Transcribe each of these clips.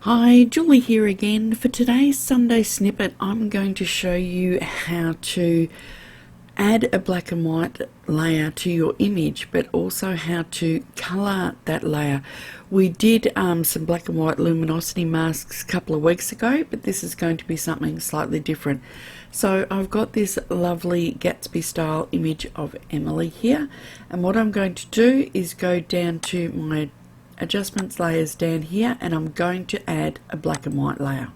Hi, Julie here again. For today's Sunday snippet, I'm going to show you how to add a black and white layer to your image, but also how to colour that layer. We did some black and white luminosity masks a couple of weeks ago, but this is going to be something slightly different. So I've got this lovely Gatsby style image of Emily here, and what I'm going to do is go down to my adjustments layers down here, and I'm going to add a black and white layer.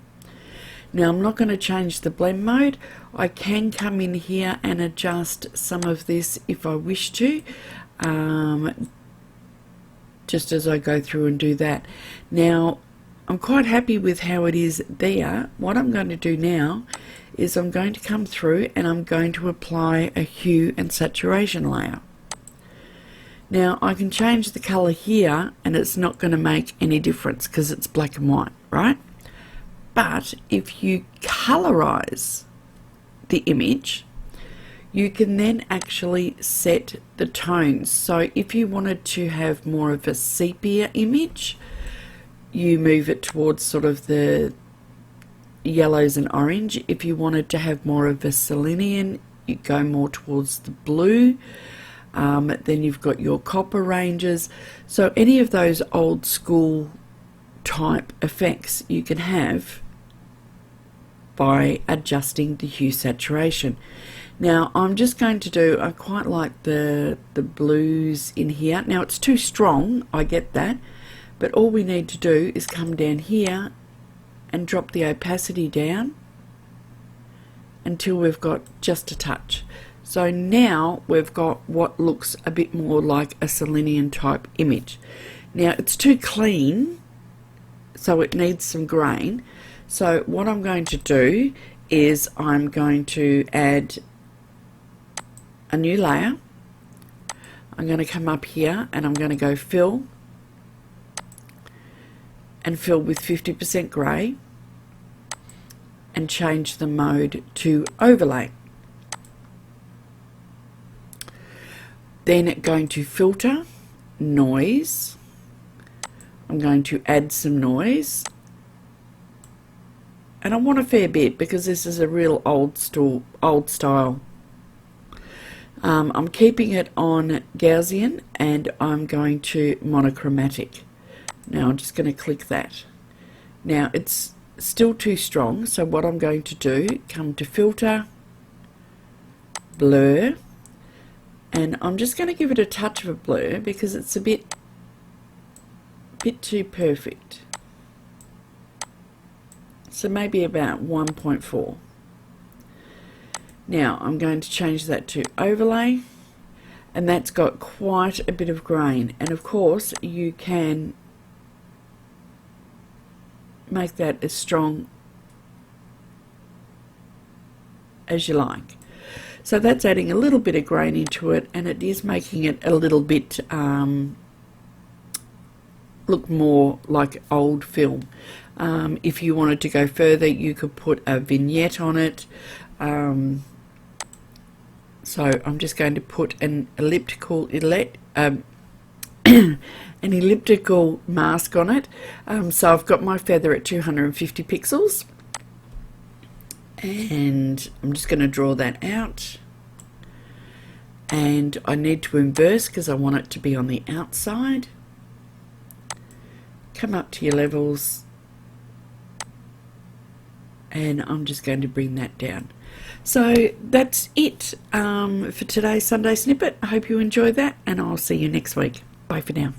Now I'm not going to change the blend mode. I can come in here and adjust some of this if I wish to, just as I go through and do that. Now I'm quite happy with how it is there. What I'm going to do now is I'm going to come through and I'm going to apply a hue and saturation layer. Now I can change the colour here and it's not going to make any difference because it's black and white, right? But if you colorize the image, you can then actually set the tones. So if you wanted to have more of a sepia image, you move it towards sort of the yellows and orange. If you wanted to have more of a selenium, you go more towards the blue. Then you've got your copper ranges. So any of those old school type effects you can have by adjusting the hue saturation. Now I'm just going to do, I quite like the blues in here. Now it's too strong, I get that, but all we need to do is come down here and drop the opacity down until we've got just a touch. So now we've got what looks a bit more like a selenium type image. Now it's too clean, so it needs some grain. So what I'm going to do is I'm going to add a new layer. I'm going to come up here and I'm going to go fill and fill with 50% grey and change the mode to overlay. Then going to filter, noise. I'm going to add some noise. And I want a fair bit because this is a real old style. I'm keeping it on Gaussian and I'm going to monochromatic. Now I'm just going to click that. Now it's still too strong, so what I'm going to do, come to filter, blur, and I'm just going to give it a touch of a blur because it's a bit too perfect. So maybe about 1.4. Now I'm going to change that to overlay, and that's got quite a bit of grain, and of course you can make that as strong as you like. So that's adding a little bit of grain into it, and it is making it a little bit look more like old film. If you wanted to go further, you could put a vignette on it. So I'm just going to put an elliptical an elliptical mask on it. So I've got my feather at 250 pixels. And I'm just going to draw that out, and I need to inverse because I want it to be on the outside. Come up to your levels, and I'm just going to bring that down. So that's it for today's Sunday snippet. I hope you enjoyed that, and I'll see you next week. Bye for now.